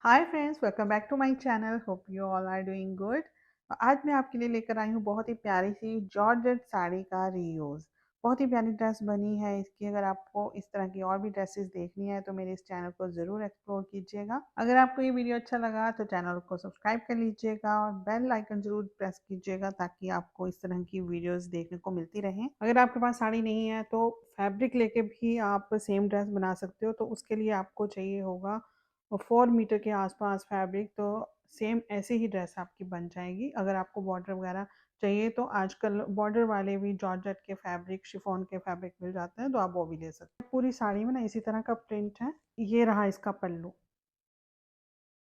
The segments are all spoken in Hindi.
Hi friends, welcome back to my channel. Hope you all are doing good. आज मैं आपके लिए लेकर आई हूँ बहुत ही प्यारी सी जॉर्जेट साड़ी का रीयूज़। बहुत ही प्यारी ड्रेस बनी है इसकी। अगर आपको इस तरह की और भी ड्रेसेस देखनी है तो मेरे इस चैनल को ज़रूर एक्सप्लोर कीजिएगा। अगर आपको ये वीडियो अच्छा लगा तो चैनल को सब्सक्राइब कर लीजिएगा और बेल आइकन ज़रूर प्रेस कीजिएगा ताकि आपको इस तरह की वीडियोज़ देखने को मिलती रहें। अगर आपके पास साड़ी नहीं है तो फैब्रिक लेके भी आप सेम ड्रेस बना सकते हो। तो उसके लिए आपको चाहिए होगा और 4 मीटर के आसपास फैब्रिक। तो सेम ऐसे ही ड्रेस आपकी बन जाएगी। अगर आपको बॉर्डर वगैरह चाहिए तो आजकल बॉर्डर वाले भी जॉर्जेट के फैब्रिक, शिफॉन के फैब्रिक मिल जाते हैं, तो आप वो भी ले सकते हैं। पूरी साड़ी में ना इसी तरह का प्रिंट है। ये रहा इसका पल्लू।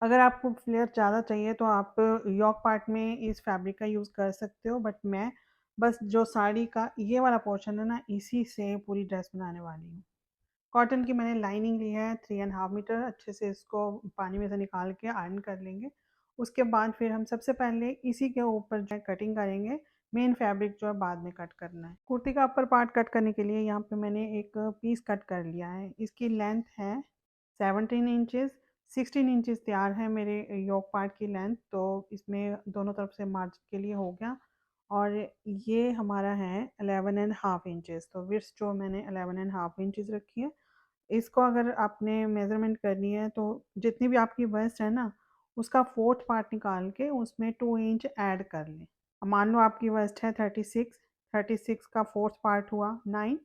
अगर आपको फ्लेयर ज़्यादा चाहिए तो आप योक पार्ट में इस फैब्रिक का यूज़ कर सकते हो, बट मैं बस जो साड़ी का ये वाला पोर्शन है ना, इसी से पूरी ड्रेस बनाने वाली हूँ। कॉटन की मैंने लाइनिंग ली है 3.5 मीटर। अच्छे से इसको पानी में से निकाल के आयरन कर लेंगे। उसके बाद फिर हम सबसे पहले इसी के ऊपर जो है कटिंग करेंगे। मेन फैब्रिक जो है बाद में कट करना है। कुर्ती का अपर पार्ट कट करने के लिए यहाँ पे मैंने एक पीस कट कर लिया है। इसकी लेंथ है 17 इंचेस। 16 इंचेस तैयार है मेरे योक पार्ट की लेंथ। तो इसमें दोनों तरफ से मार्जिन के लिए हो गया। और ये हमारा है 11.5 इंचेस। तो विड्थ जो मैंने 11.5 इंचेस रखी है। इसको अगर आपने मेज़रमेंट करनी है तो जितनी भी आपकी वेस्ट है ना, उसका फोर्थ पार्ट निकाल के उसमें 2 इंच ऐड कर लें। मान लो आपकी वेस्ट है 36। 36 का फोर्थ पार्ट हुआ 9।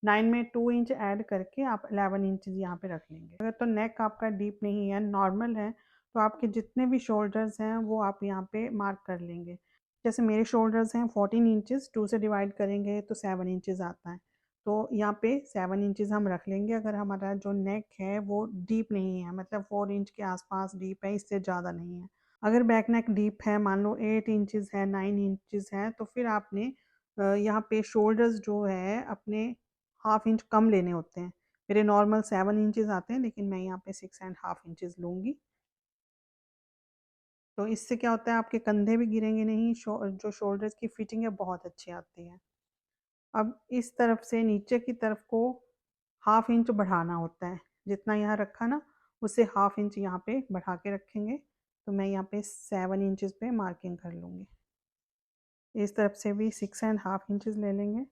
9 में 2 इंच ऐड करके आप 11 इंचेस यहाँ पे रख लेंगे। अगर तो नेक आपका डीप नहीं है, नॉर्मल है, तो आपके जितने भी शोल्डर्स हैं वो आप यहाँ पे मार्क कर लेंगे। जैसे मेरे शोल्डर्स हैं 14 इंचेस, 2 से डिवाइड करेंगे तो 7 इंचेस आता है। तो यहाँ पे 7 इंचेस हम रख लेंगे। अगर हमारा जो नेक है वो डीप नहीं है, मतलब 4 इंच के आसपास डीप है, इससे ज़्यादा नहीं है। अगर बैक नेक डीप है, मान लो 8 इंचेस है, 9 इंचेस है, तो फिर आपने यहाँ पे शोल्डर्स जो है अपने हाफ इंच कम लेने होते हैं। मेरे नॉर्मल 7 इंचेस आते हैं, लेकिन मैं यहाँ पे 6.5 इंचेस लूँगी। तो इससे क्या होता है, आपके कंधे भी गिरेंगे नहीं। जो शोल्डर्स की फिटिंग है बहुत अच्छी आती है। अब इस तरफ से नीचे की तरफ को हाफ इंच बढ़ाना होता है। जितना यहाँ रखा ना, उससे हाफ इंच यहाँ पे बढ़ा के रखेंगे। तो मैं यहाँ पे 7 इंचेस पे मार्किंग कर लूँगी। इस तरफ से भी 6.5 इंचेस ले लेंगे।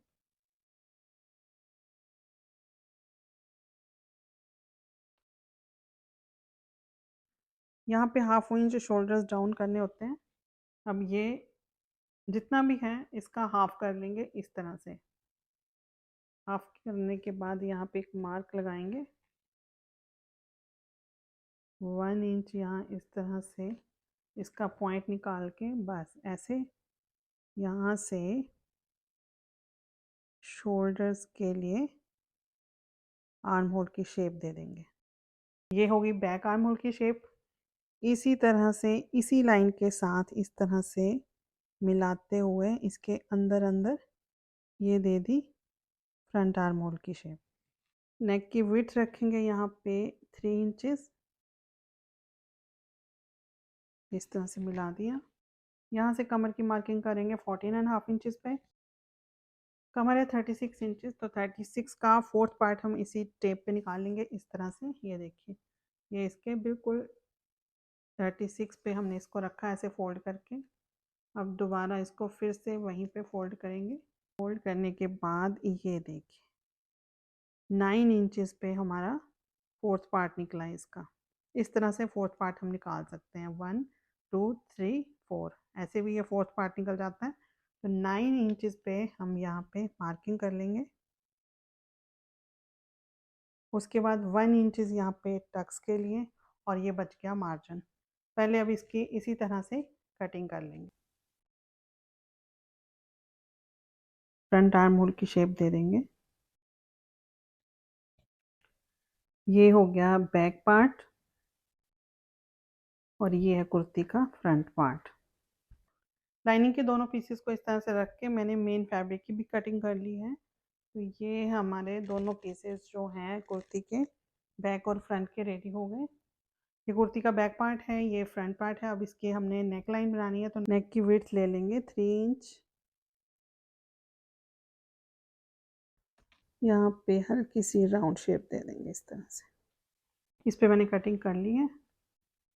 यहाँ पे हाफ इंच शोल्डर्स डाउन करने होते हैं। अब ये जितना भी है इसका हाफ कर लेंगे इस तरह से। हाफ करने के बाद यहाँ पे एक मार्क लगाएंगे 1 इंच। यहाँ इस तरह से इसका पॉइंट निकाल के बस ऐसे यहाँ से शोल्डर्स के लिए आर्म होल की शेप दे देंगे। ये होगी बैक आर्म होल की शेप। इसी तरह से इसी लाइन के साथ इस तरह से मिलाते हुए इसके अंदर अंदर ये दे दी फ्रंट आर्म होल की शेप। नेक की विड्थ रखेंगे यहाँ पे 3 इंचेस। इस तरह से मिला दिया। यहाँ से कमर की मार्किंग करेंगे 14.5 इंचेस पे। कमर है 36 इंचेस, तो 36 का फोर्थ पार्ट हम इसी टेप पे निकालेंगे इस तरह से। ये देखिए, ये इसके बिल्कुल 36 पे हमने इसको रखा ऐसे फोल्ड करके। अब दोबारा इसको फिर से वहीं पे फोल्ड करेंगे। फोल्ड करने के बाद ये देखिए 9 इंचेस पे हमारा फोर्थ पार्ट निकला है इसका। इस तरह से फोर्थ पार्ट हम निकाल सकते हैं। 1 2 3 4 ऐसे भी ये फोर्थ पार्ट निकल जाता है। तो 9 इंचेस पे हम यहाँ पे मार्किंग कर लेंगे। उसके बाद 1 इंचेस यहाँ पे टक्स के लिए, और ये बच गया मार्जिन। पहले अब इसकी इसी तरह से कटिंग कर लेंगे। फ्रंट आर्म होल की शेप दे देंगे। ये हो गया बैक पार्ट और ये है कुर्ती का फ्रंट पार्ट। लाइनिंग के दोनों पीसेस को इस तरह से रख के मैंने मेन फैब्रिक की भी कटिंग कर ली है। तो ये हमारे दोनों पीसेस जो हैं कुर्ती के बैक और फ्रंट के रेडी हो गए। ये कुर्ती का बैक पार्ट है, ये फ्रंट पार्ट है। अब इसकी हमने नेक लाइन बनानी है, तो नेक की विड्थ ले लेंगे 3 इंच। यहाँ पे हल्की सी राउंड शेप दे देंगे इस तरह से। इस पे मैंने कटिंग कर ली है।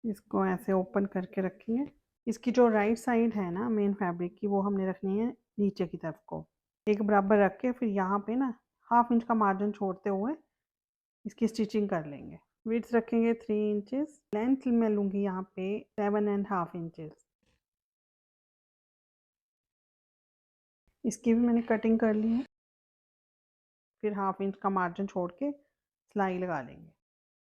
इसको ऐसे ओपन करके रखेंगे। इसकी जो राइट साइड है ना मेन फैब्रिक की, वो हमने रखनी है नीचे की तरफ को, एक बराबर रख के फिर यहाँ पे ना 1/2 इंच का मार्जिन छोड़ते हुए इसकी स्टिचिंग कर लेंगे। विड्थ रखेंगे 3 इंचेस, लेंथ मैं लूँगी यहाँ पे 7.5 इंचेस। इसकी भी मैंने कटिंग कर ली है। फिर 1/2 इंच का मार्जिन छोड़ के सिलाई लगा लेंगे।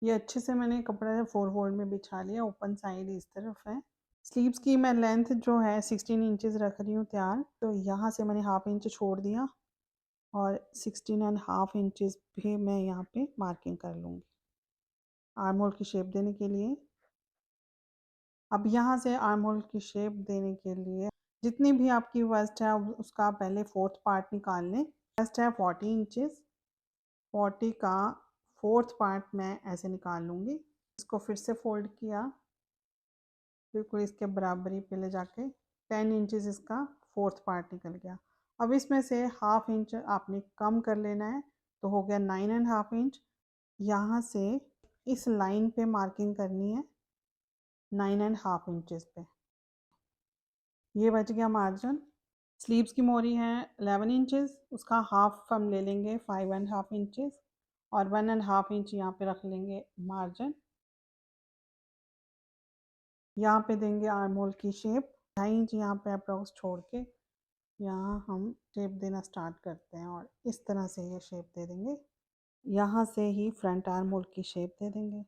ये अच्छे से मैंने कपड़ा 4 फोल्ड में बिछा लिया, ओपन साइड इस तरफ है। स्लीव्स की मैं लेंथ जो है 16 इंचेस रख रही हूँ तैयार, तो यहाँ से मैंने 1/2 इंच छोड़ दिया और 16.5 इंचेस भी मैं यहाँ पे मार्किंग कर लूँगी आर्म होल की शेप देने के लिए। अब यहाँ से आर्म होल की शेप देने के लिए जितनी भी आपकी वेस्ट है उसका पहले 4th पार्ट निकाल लें। वेस्ट है 40 इंचेस, 40 का 4th पार्ट मैं ऐसे निकाल लूँगी। इसको फिर से फोल्ड किया, बिल्कुल इसके बराबरी पे ले जाके 10 इंचेस इसका 4th पार्ट निकल गया। अब इसमें से 1/2 इंच आपने कम कर लेना है, तो हो गया 9.5 इंच। यहाँ से इस लाइन पे मार्किंग करनी है 9.5 इंचेस पे। ये बच गया मार्जिन। स्लीव्स की मोरी है 11 इंचेस, उसका हाफ हम ले लेंगे 5.5 इंचेस और 1.5 इंच यहाँ पे रख लेंगे मार्जिन। यहाँ पे देंगे आर्म होल की शेप, 2.5 इंच यहाँ पे अप्रॉक्स छोड़ के यहाँ हम शेप देना स्टार्ट करते हैं और इस तरह से ये शेप दे देंगे। यहाँ से ही फ्रंट आर्म होल की शेप दे देंगे।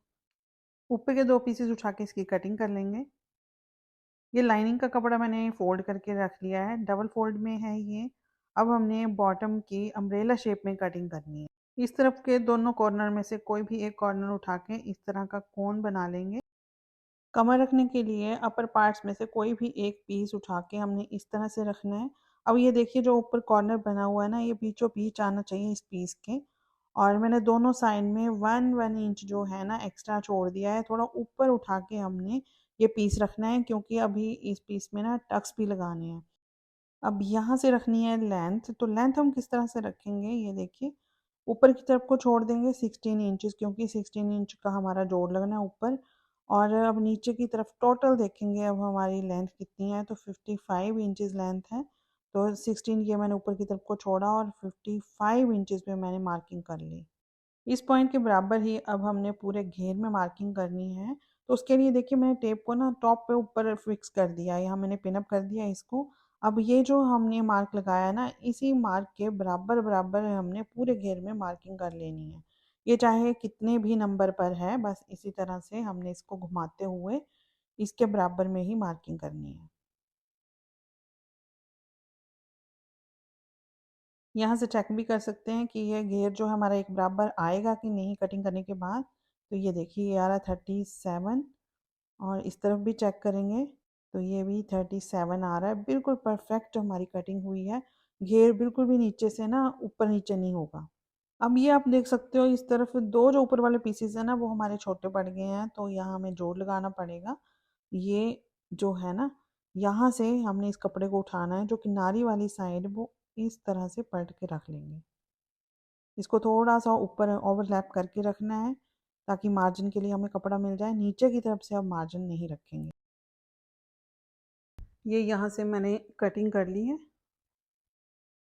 ऊपर के 2 पीसेस उठा के इसकी कटिंग कर लेंगे। ये लाइनिंग का कपड़ा मैंने फोल्ड करके रख लिया है, डबल फोल्ड में है ये। अब हमने बॉटम की अम्ब्रेला शेप में कटिंग करनी है। इस तरफ के दोनों कॉर्नर में से कोई भी एक कॉर्नर उठा के इस तरह का कोन बना लेंगे। कमर रखने के लिए अपर पार्ट्स में से कोई भी एक पीस उठा के हमने इस तरह से रखना है। अब ये देखिए जो ऊपर कॉर्नर बना हुआ है ना, ये बीचों बीच आना चाहिए इस पीस के, और मैंने दोनों साइड में 1 इंच जो है ना एक्स्ट्रा छोड़ दिया है। थोड़ा ऊपर उठा के हमने ये पीस रखना है, क्योंकि अभी इस पीस में ना टक्स भी लगाने हैं। अब यहाँ से रखनी है लेंथ, तो लेंथ हम किस तरह से रखेंगे ये देखिए। ऊपर की तरफ को छोड़ देंगे 16 इंचेस, क्योंकि 16 इंच का हमारा जोड़ लगना है ऊपर। और अब नीचे की तरफ टोटल देखेंगे अब हमारी लेंथ कितनी है, तो 55 इंचेस लेंथ है। तो 16 ये मैंने ऊपर की तरफ को छोड़ा और 55 इंचेस पे मैंने मार्किंग कर ली। इस पॉइंट के बराबर ही अब हमने पूरे घेर में मार्किंग करनी है। तो उसके लिए देखिए मैंने टेप को ना टॉप पे ऊपर फिक्स कर दिया, यहाँ मैंने पिन अप कर दिया इसको। अब ये जो हमने मार्क लगाया ना, इसी मार्क के बराबर बराबर हमने पूरे घेर में मार्किंग कर लेनी है। ये चाहे कितने भी नंबर पर है, बस इसी तरह से हमने इसको घुमाते हुए इसके बराबर में ही मार्किंग करनी है। यहाँ से चेक भी कर सकते हैं कि ये घेर जो हमारा एक बराबर आएगा कि नहीं कटिंग करने के बाद। तो ये देखिए ये आ रहा 37, और इस तरफ भी चेक करेंगे तो ये भी 37 आ रहा है। बिल्कुल परफेक्ट हमारी कटिंग हुई है। घेर बिल्कुल भी नीचे से ना ऊपर नीचे नहीं होगा। अब ये आप देख सकते हो इस तरफ दो जो ऊपर वाले पीसेस है ना वो हमारे छोटे पड़ गए हैं, तो यहाँ हमें जोड़ लगाना पड़ेगा। ये जो है ना, यहाँ से हमने इस कपड़े को उठाना है, जो किनारी वाली साइड वो इस तरह से पलट के रख लेंगे। इसको थोड़ा सा ऊपर ओवरलैप करके रखना है, ताकि मार्जिन के लिए हमें कपड़ा मिल जाए। नीचे की तरफ से अब मार्जिन नहीं रखेंगे। ये यहाँ से मैंने कटिंग कर ली है।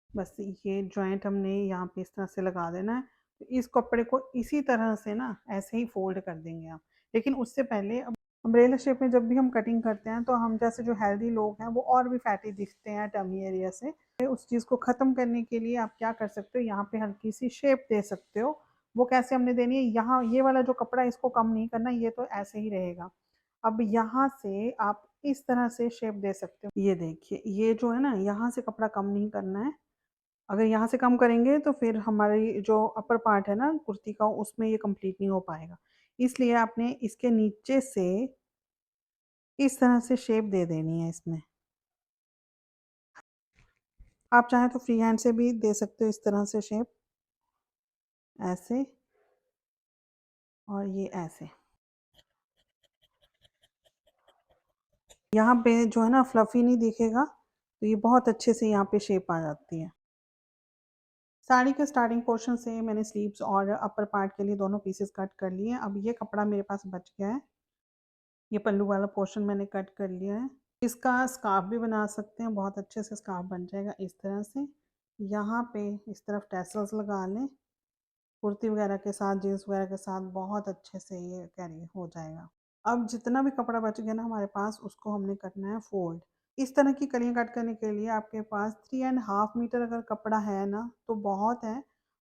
बस ये जॉइंट हमने यहाँ पे इस तरह से लगा देना है। तो इस कपड़े को इसी तरह से ना ऐसे ही फोल्ड कर देंगे आप। लेकिन उससे पहले अब अम्ब्रेला शेप में जब भी हम कटिंग करते हैं, तो हम जैसे जो हेल्दी लोग हैं वो और भी फैटी दिखते हैं टमी एरिया से। उस चीज़ को ख़त्म करने के लिए आप क्या कर सकते हो, यहाँ पे हल्की सी शेप दे सकते हो। वो कैसे हमने देनी है, यहाँ ये वाला जो कपड़ा है इसको कम नहीं करना, ये तो ऐसे ही रहेगा। अब यहाँ से आप इस तरह से शेप दे सकते हो। ये देखिए ये जो है ना, यहाँ से कपड़ा कम नहीं करना है। अगर यहाँ से कम करेंगे तो फिर हमारी जो अपर पार्ट है ना कुर्ती का, उसमें ये कंप्लीट नहीं हो पाएगा। इसलिए आपने इसके नीचे से इस तरह से शेप दे देनी है इसमें। आप चाहें तो फ्री हैंड से भी दे सकते हो इस तरह से शेप, ऐसे और ये ऐसे। यहाँ पे जो है ना फ्लफी नहीं दिखेगा, तो ये बहुत अच्छे से यहाँ पे शेप आ जाती है। साड़ी के स्टार्टिंग पोर्शन से मैंने स्लीव्स और अपर पार्ट के लिए दोनों पीसेस कट कर लिए। अब ये कपड़ा मेरे पास बच गया है। ये पल्लू वाला पोर्शन मैंने कट कर लिया है। इसका स्कार्फ भी बना सकते हैं, बहुत अच्छे से स्कार्फ बन जाएगा इस तरह से। यहाँ पे इस तरफ टैसल्स लगा लें, कुर्ती वगैरह के साथ, जीन्स वगैरह के साथ बहुत अच्छे से ये कैरी हो जाएगा। अब जितना भी कपड़ा बच गया ना हमारे पास, उसको हमने करना है फोल्ड। इस तरह की कलियाँ कट करने के लिए आपके पास 3.5 मीटर अगर कपड़ा है ना तो बहुत है,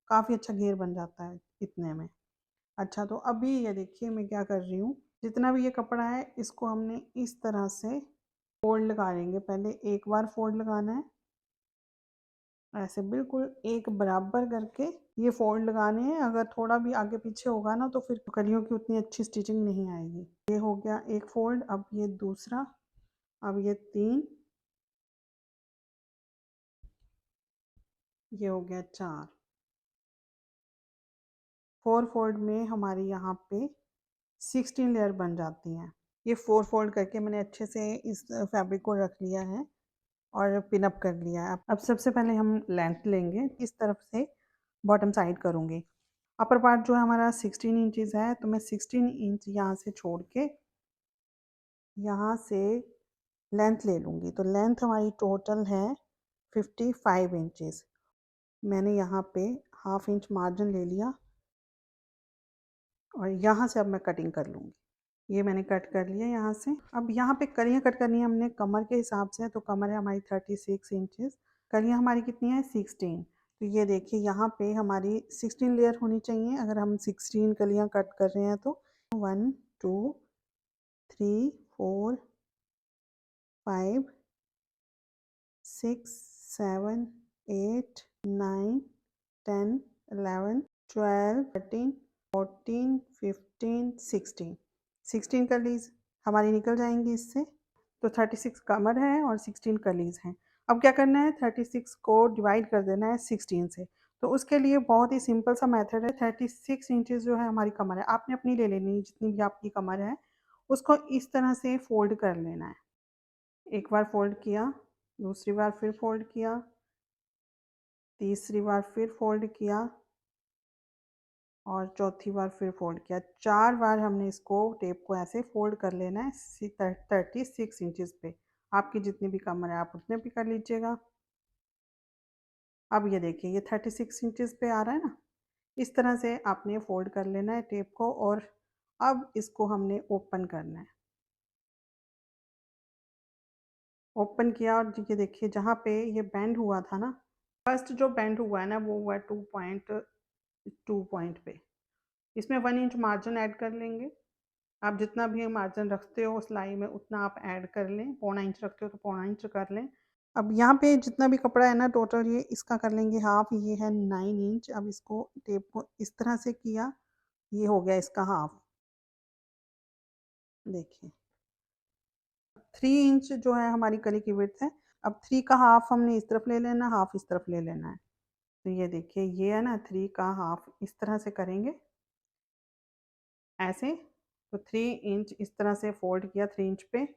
काफ़ी अच्छा घेर बन जाता है इतने में। अच्छा, तो अभी ये देखिए मैं क्या कर रही हूँ, जितना भी ये कपड़ा है इसको हमने इस तरह से फोल्ड लगा लेंगे। पहले एक बार फोल्ड लगाना है, ऐसे बिल्कुल एक बराबर करके ये फोल्ड लगाने हैं। अगर थोड़ा भी आगे पीछे होगा ना तो फिर कलियों की उतनी अच्छी स्टिचिंग नहीं आएगी। ये हो गया एक फोल्ड, अब ये दूसरा, अब ये 3, ये हो गया 4। 4 फोल्ड में हमारी यहाँ पे 16 लेयर बन जाती हैं। ये 4 फोल्ड करके मैंने अच्छे से इस फैब्रिक को रख लिया है और पिन अप कर लिया है। अब सबसे पहले हम लेंथ लेंगे, इस तरफ से बॉटम साइड करूँगी। अपर पार्ट जो है हमारा 16 इंचज़ है, तो मैं 16 इंच यहाँ से छोड़ के यहाँ से लेंथ ले लूँगी। तो लेंथ हमारी टोटल है 55 इंचज़। मैंने यहाँ पे हाफ इंच मार्जिन ले लिया और यहाँ से अब मैं कटिंग कर लूँगी। ये मैंने कट कर लिया यहाँ से। अब यहाँ पे कलियाँ कट करनी है हमने कमर के हिसाब से, तो कमर है हमारी 36 इंचज़, कलियाँ हमारी कितनी है 16। तो ये देखिए यहाँ पे हमारी 16 लेयर होनी चाहिए अगर हम 16 कलियाँ कट कर रहे हैं तो। 1 2 3 4 5 6 7 8 9 10 11 12 13 14 15 16 16 कलीज हमारी निकल जाएंगी इससे। तो 36 कमर है और 16 कलीज हैं। अब क्या करना है, 36 को डिवाइड कर देना है 16 से। तो उसके लिए बहुत ही सिंपल सा मेथड है। 36 इंचेस जो है हमारी कमर है, आपने अपनी ले लेनी है, जितनी भी आपकी कमर है उसको इस तरह से फोल्ड कर लेना है। एक बार फोल्ड किया, दूसरी बार फिर फोल्ड किया, तीसरी बार फिर फोल्ड किया और चौथी बार फिर फोल्ड किया। 4 बार हमने इसको टेप को ऐसे फोल्ड कर लेना है 36 इंचज़ पे। आपकी जितनी भी कमर है आप उतने भी कर लीजिएगा। अब ये देखिए ये 36 इंचज़ पे आ रहा है ना, इस तरह से आपने फोल्ड कर लेना है टेप को। और अब इसको हमने ओपन करना है। ओपन किया और ये देखिए जहाँ पे ये बेंड हुआ था ना, फर्स्ट जो बेंड हुआ है ना वो हुआ 2.2 पॉइंट पे। इसमें 1 इंच मार्जिन ऐड कर लेंगे। आप जितना भी मार्जिन रखते हो सिलाई में उतना आप ऐड कर लें। पौना इंच रखते हो तो पौना इंच कर लें। अब यहाँ पे जितना भी कपड़ा है ना टोटल ये इसका कर लेंगे हाफ। ये है 9 इंच। अब इसको टेप को इस तरह से किया, ये हो गया इसका हाफ। देखिए 3 इंच जो है हमारी कली की विड्थ है। अब 3 का हाफ हमने इस तरफ ले लेना, हाफ इस तरफ ले लेना है। तो ये देखिए ये है ना 3 का हाफ इस तरह से करेंगे ऐसे। तो 3 इंच इस तरह से फोल्ड किया 3 इंच पे।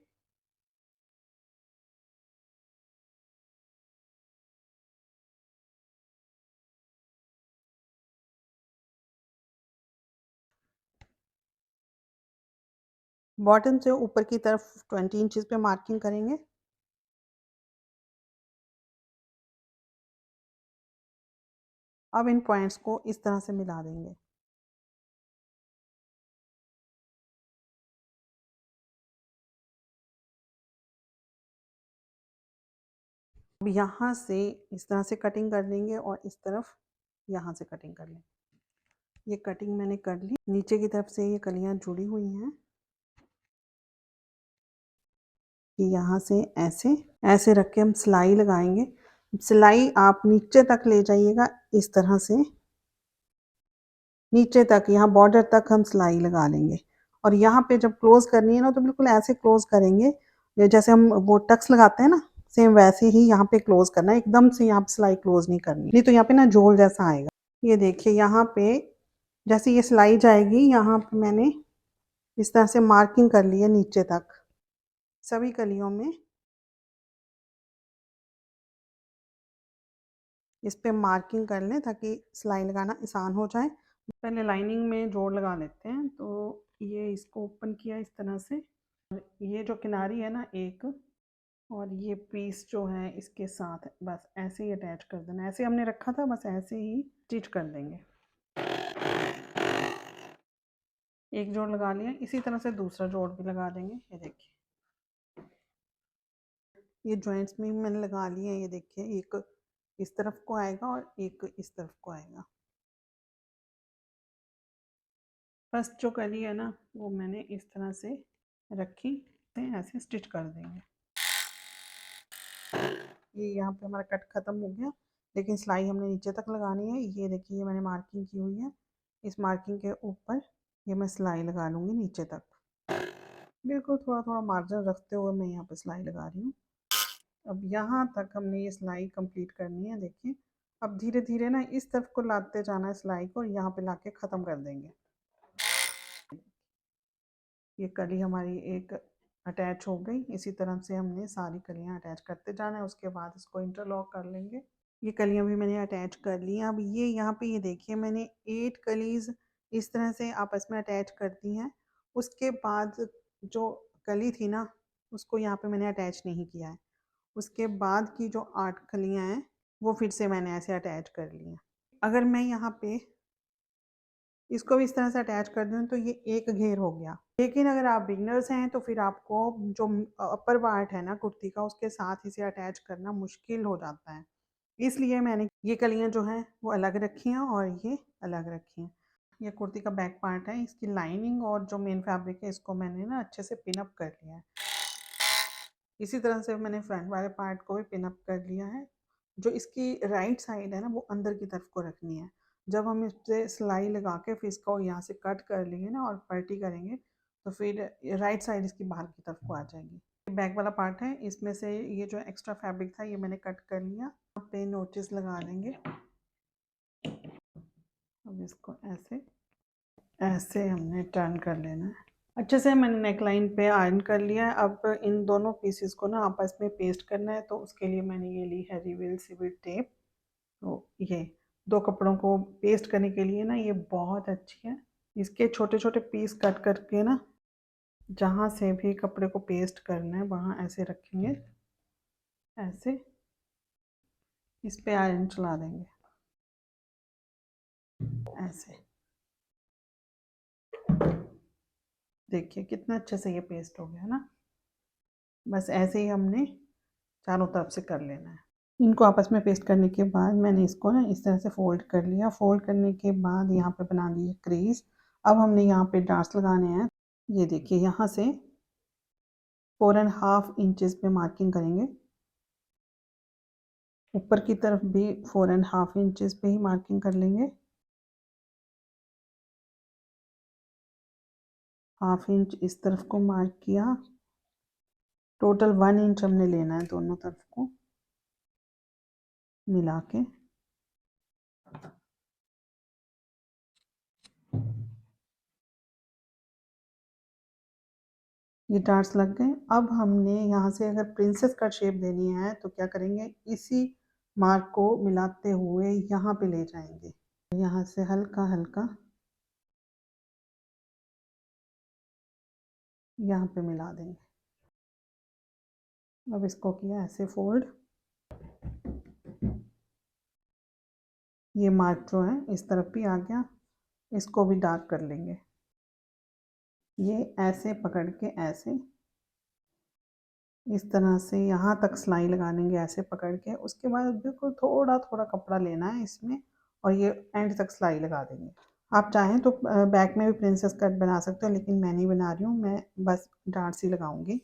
बॉटम से ऊपर की तरफ 20 इंचज़ पे मार्किंग करेंगे। अब इन पॉइंट्स को इस तरह से मिला देंगे। अब यहाँ से इस तरह से कटिंग कर लेंगे और इस तरफ यहाँ से कटिंग कर लेंगे। ये कटिंग मैंने कर ली। नीचे की तरफ से ये कलियाँ जुड़ी हुई हैं कि यहाँ से ऐसे ऐसे रख के हम सिलाई लगाएंगे। सिलाई आप नीचे तक ले जाइएगा इस तरह से, नीचे तक यहाँ बॉर्डर तक हम सिलाई लगा लेंगे। और यहाँ पे जब क्लोज करनी है ना तो बिल्कुल ऐसे क्लोज करेंगे जैसे हम वो टक्स लगाते हैं ना, सेम वैसे ही यहाँ पे क्लोज करना है। एकदम से यहाँ पे सिलाई क्लोज नहीं करनी, नहीं तो यहाँ पे ना झोल जैसा आएगा। ये देखिए यहाँ पे जैसे ये सिलाई जाएगी यहाँ पे मैंने इस तरह से मार्किंग कर ली है नीचे तक सभी कलियों में। इस पे मार्किंग कर लें ताकि सिलाई लगाना आसान हो जाए। पहले लाइनिंग में जोड़ लगा लेते हैं। तो ये इसको ओपन किया इस तरह से ये जो किनारी है ना एक, और ये पीस जो है इसके साथ बस ऐसे ही अटैच कर देना। ऐसे हमने रखा था, बस ऐसे ही स्टिच कर देंगे। एक जोड़ लगा लिया, इसी तरह से दूसरा जोड़ भी लगा देंगे। ये देखिए, ये जॉइंट्स में मैंने लगा लिए हैं। ये देखिए, एक इस तरफ को आएगा और एक इस तरफ को आएगा। फर्स्ट जो कली है ना, वो मैंने इस तरह से रखी, ऐसे स्टिच कर देंगे। ये यहाँ पे हमारा कट ख़त्म हो गया, लेकिन सिलाई हमने नीचे तक लगानी है। ये देखिए, ये मैंने मार्किंग की हुई है। इस मार्किंग के ऊपर ये मैं सिलाई लगा लूँगी नीचे तक। बिल्कुल थोड़ा थोड़ा मार्जिन रखते हुए मैं यहाँ पे सिलाई लगा रही हूँ। अब यहाँ तक हमने ये सिलाई कंप्लीट करनी है। देखिए, अब धीरे धीरे ना इस तरफ को लाते जाना है सिलाई को, यहाँ पे लाके ख़त्म कर देंगे। ये कली हमारी एक अटैच हो गई। इसी तरह से हमने सारी कलियाँ अटैच करते जाना है। उसके बाद इसको इंटरलॉक कर लेंगे। ये कलियाँ भी मैंने अटैच कर ली हैं। अब ये यहाँ पे ये देखिए, मैंने 8 कलीज़ इस तरह से आपस में अटैच कर दी हैं। उसके बाद जो कली थी ना, उसको यहाँ पे मैंने अटैच नहीं किया है। उसके बाद की जो 8 कलियाँ हैं, वो फिर से मैंने ऐसे अटैच कर ली हैं। अगर मैं यहाँ पे इसको भी इस तरह से अटैच कर दूँ तो ये एक घेर हो गया। लेकिन अगर आप बिगनर्स हैं तो फिर आपको जो अपर पार्ट है ना कुर्ती का, उसके साथ इसे अटैच करना मुश्किल हो जाता है। इसलिए मैंने ये कलियाँ जो हैं वो अलग रखी हैं और ये अलग रखी हैं। ये कुर्ती का बैक पार्ट है। इसकी लाइनिंग और जो मेन फैब्रिक है, इसको मैंने ना अच्छे से पिन अप कर लिया है। इसी तरह से मैंने फ्रंट वाले पार्ट को भी पिन अप कर लिया है। जो इसकी राइट साइड है ना, वो अंदर की तरफ को रखनी है। जब हम इस पे सिलाई लगा के फिर इसको यहाँ से कट कर लेंगे ना और पलटी करेंगे, तो फिर राइट साइड इसकी बाहर की तरफ को आ जाएगी। बैक वाला पार्ट है, इसमें से ये जो एक्स्ट्रा फैब्रिक था ये मैंने कट कर लिया। यहाँ पे नोटिस लगा लेंगे। अब इसको ऐसे ऐसे हमने टर्न कर लेना है। अच्छे से मैंने नेकलाइन पे आयरन कर लिया है। अब इन दोनों पीसेस को ना आपस में पेस्ट करना है, तो उसके लिए मैंने ये ली है रिवील सिविल टेप। तो ये दो कपड़ों को पेस्ट करने के लिए ना ये बहुत अच्छी है। इसके छोटे छोटे पीस कट करके ना, जहाँ से भी कपड़े को पेस्ट करना है वहाँ ऐसे रखेंगे, ऐसे इस पे आयरन चला देंगे ऐसे। देखिए कितना अच्छे से ये पेस्ट हो गया ना। बस ऐसे ही हमने चारों तरफ से कर लेना है। इनको आपस में पेस्ट करने के बाद मैंने इसको ना इस तरह से फोल्ड कर लिया। फोल्ड करने के बाद यहाँ पे बना ली क्रीज। अब हमने यहाँ पे डार्ट्स लगाने हैं। ये देखिए, यहाँ से 4.5 इंचेस पे मार्किंग करेंगे। ऊपर की तरफ भी 4.5 इंचेस पे ही मार्किंग कर लेंगे। 1/2 इंच इस तरफ को मार्क किया। टोटल 1 इंच हमने लेना है दोनों तरफ को मिला के। ये डार्ट्स लग गए। अब हमने यहाँ से अगर प्रिंसेस कट शेप देनी है तो क्या करेंगे, इसी मार्क को मिलाते हुए यहाँ पे ले जाएंगे। यहाँ से हल्का हल्का यहाँ पे मिला देंगे। अब इसको किया ऐसे फोल्ड। ये मार्क जो है इस तरफ भी आ गया, इसको भी डार्क कर लेंगे। ये ऐसे पकड़ के ऐसे इस तरह से यहाँ तक सिलाई लगा लेंगे, ऐसे पकड़ के। उसके बाद बिल्कुल थोड़ा थोड़ा कपड़ा लेना है इसमें और ये एंड तक सिलाई लगा देंगे। आप चाहें तो बैक में भी प्रिंसेस कट बना सकते हो, लेकिन मैं नहीं बना रही हूँ, मैं बस डार्ट्स ही लगाऊंगी।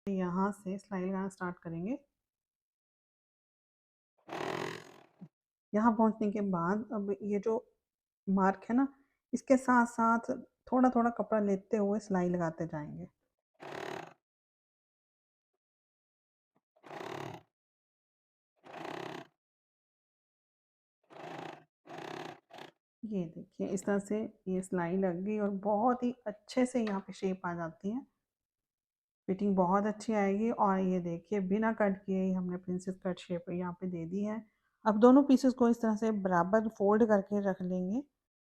यहाँ से सिलाई लगाना स्टार्ट करेंगे। यहाँ पहुँचने के बाद अब ये जो मार्क है ना, इसके साथ साथ थोड़ा थोड़ा कपड़ा लेते हुए सिलाई लगाते जाएंगे। ये देखिए, इस तरह से ये सिलाई लग गई और बहुत ही अच्छे से यहाँ पे शेप आ जाती है। फिटिंग बहुत अच्छी आएगी। और ये देखिए, बिना कट किए ही हमने प्रिंसेस कट शेप यहाँ पे दे दी है। अब दोनों पीसेस को इस तरह से बराबर फोल्ड करके रख लेंगे।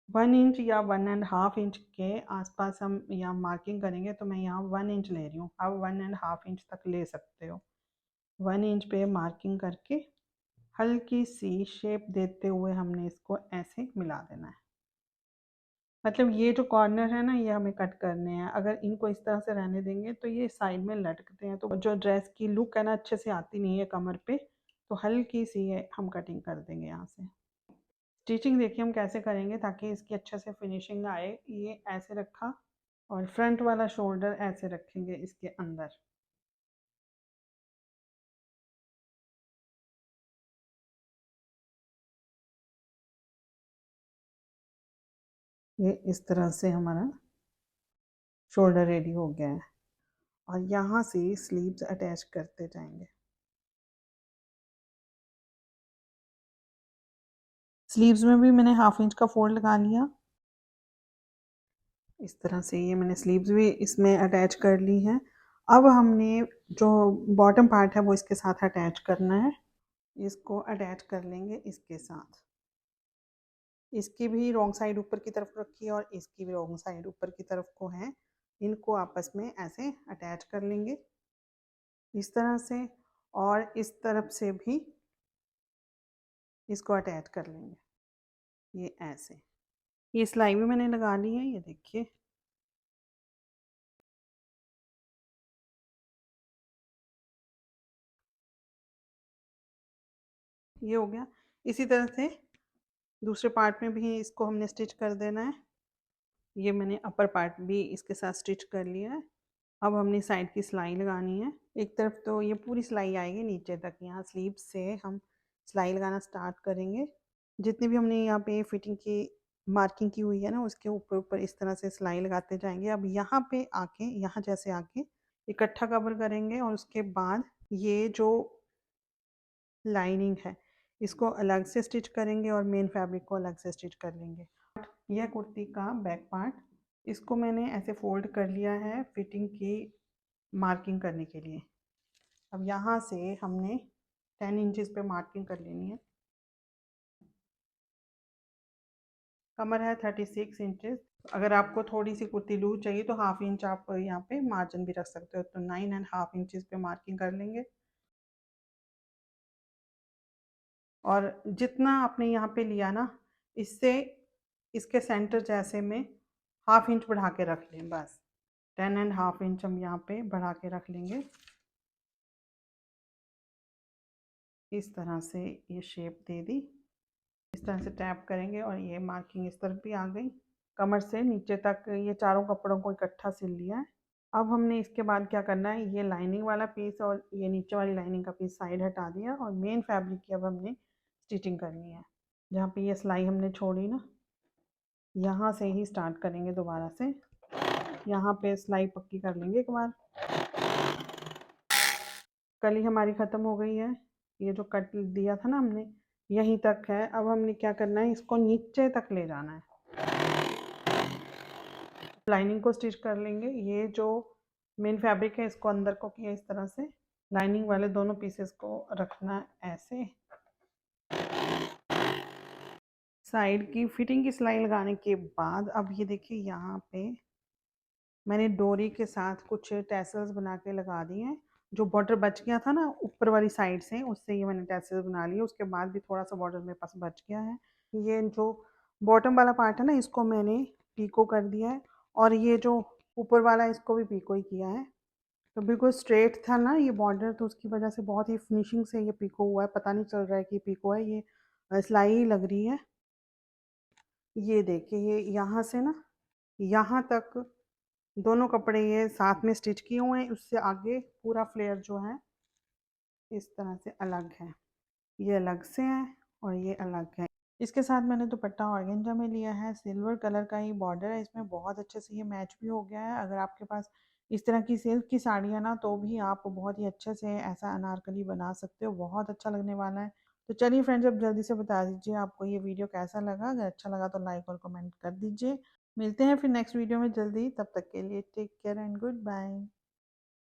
1 इंच या 1.5 इंच के आसपास हम यहाँ मार्किंग करेंगे, तो मैं यहाँ 1 इंच ले रही हूँ। आप 1.5 इंच तक ले सकते हो। 1 इंच पे मार्किंग करके हल्की सी शेप देते हुए हमने इसको ऐसे मिला देना है। मतलब ये जो कॉर्नर है ना, ये हमें कट करने हैं। अगर इनको इस तरह से रहने देंगे तो ये साइड में लटकते हैं, तो जो ड्रेस की लुक है ना, अच्छे से आती नहीं है कमर पे। तो हल्की सी ये हम कटिंग कर देंगे यहाँ से। स्टिचिंग देखिए हम कैसे करेंगे ताकि इसकी अच्छे से फिनिशिंग आए। ये ऐसे रखा और फ्रंट वाला शोल्डर ऐसे रखेंगे इसके अंदर। ये इस तरह से हमारा शोल्डर रेडी हो गया है और यहाँ से स्लीव्स अटैच करते जाएंगे। स्लीव्स में भी मैंने 1/2 इंच का फोल्ड लगा लिया। इस तरह से ये मैंने स्लीव्स भी इसमें अटैच कर ली हैं। अब हमने जो बॉटम पार्ट है वो इसके साथ अटैच करना है। इसको अटैच कर लेंगे इसके साथ। इसकी भी रॉन्ग साइड ऊपर की तरफ रखी है और इसकी भी रॉन्ग साइड ऊपर की तरफ को है। इनको आपस में ऐसे अटैच कर लेंगे इस तरह से, और इस तरफ से भी इसको अटैच कर लेंगे ये ऐसे। ये सिलाई भी मैंने लगा ली है, ये देखिए। ये हो गया। इसी तरह से दूसरे पार्ट में भी इसको हमने स्टिच कर देना है। ये मैंने अपर पार्ट भी इसके साथ स्टिच कर लिया है। अब हमने साइड की सिलाई लगानी है। एक तरफ तो ये पूरी सिलाई आएगी नीचे तक। यहाँ स्लीव से हम सिलाई लगाना स्टार्ट करेंगे। जितनी भी हमने यहाँ पे फिटिंग की मार्किंग की हुई है ना, उसके ऊपर ऊपर इस तरह से सिलाई लगाते जाएंगे। अब यहाँ पे आके, यहाँ जैसे आके इकट्ठा कवर करेंगे और उसके बाद ये जो लाइनिंग है इसको अलग से स्टिच करेंगे और मेन फैब्रिक को अलग से स्टिच कर लेंगे। यह कुर्ती का बैक पार्ट, इसको मैंने ऐसे फोल्ड कर लिया है फिटिंग की मार्किंग करने के लिए। अब यहाँ से हमने 10 इंचज़ पे मार्किंग कर लेनी है। कमर है 36 इंचज़। अगर आपको थोड़ी सी कुर्ती लूज चाहिए तो 1/2 इंच आप यहाँ पे मार्जिन भी रख सकते हो। तो 9.5 इंचज़ पे मार्किंग कर लेंगे। और जितना आपने यहाँ पे लिया ना, इससे इसके सेंटर जैसे में 1/2 इंच बढ़ा के रख लें बस। 10.5 इंच हम यहाँ पे बढ़ा के रख लेंगे। इस तरह से ये शेप दे दी। इस तरह से टैप करेंगे और ये मार्किंग इस तरफ भी आ गई। कमर से नीचे तक ये चारों कपड़ों को इकट्ठा सिल लिया है। अब हमने इसके बाद क्या करना है, ये लाइनिंग वाला पीस और ये नीचे वाली लाइनिंग का पीस साइड हटा दिया और मेन फैब्रिक की अब हमने स्टिचिंग करनी है। जहाँ पे ये सिलाई हमने छोड़ी ना, यहाँ से ही स्टार्ट करेंगे दोबारा से। यहाँ पे सिलाई पक्की कर लेंगे एक बार। कली हमारी ख़त्म हो गई है। ये जो कट दिया था ना हमने, यहीं तक है। अब हमने क्या करना है, इसको नीचे तक ले जाना है। लाइनिंग को स्टिच कर लेंगे। ये जो मेन फैब्रिक है इसको अंदर को किया इस तरह से। लाइनिंग वाले दोनों पीसेस को रखना ऐसे। साइड की फिटिंग की सिलाई लगाने के बाद अब ये देखिए, यहाँ पे मैंने डोरी के साथ कुछ टैसल्स बना के लगा दिए हैं। जो बॉर्डर बच गया था ना ऊपर वाली साइड से, उससे ये मैंने टैसल्स बना लिए। उसके बाद भी थोड़ा सा बॉर्डर मेरे पास बच गया है। ये जो बॉटम वाला पार्ट है ना, इसको मैंने पीको कर दिया है और ये जो ऊपर वाला है इसको भी पीको ही किया है। तो बिल्कुल स्ट्रेट था ना ये बॉर्डर, तो उसकी वजह से बहुत ही फिनिशिंग से ये पीको हुआ है। पता नहीं चल रहा है कि पीको है, ये सिलाई ही लग रही है। ये देखिए, ये यहाँ से ना यहाँ तक दोनों कपड़े ये साथ में स्टिच किए हुए हैं। उससे आगे पूरा फ्लेयर जो है इस तरह से अलग है। ये अलग से है और ये अलग है। इसके साथ मैंने दुपट्टा ऑर्गेन्जा में लिया है। सिल्वर कलर का ही बॉर्डर है इसमें। बहुत अच्छे से ये मैच भी हो गया है। अगर आपके पास इस तरह की सिल्क की साड़ियाँ ना, तो भी आप बहुत ही अच्छे से ऐसा अनारकली बना सकते हो। बहुत अच्छा लगने वाला है। तो चलिए फ्रेंड्स, अब जल्दी से बता दीजिए आपको ये वीडियो कैसा लगा। अगर अच्छा लगा तो लाइक और कमेंट कर दीजिए। मिलते हैं फिर नेक्स्ट वीडियो में जल्दी। तब तक के लिए take care and good bye.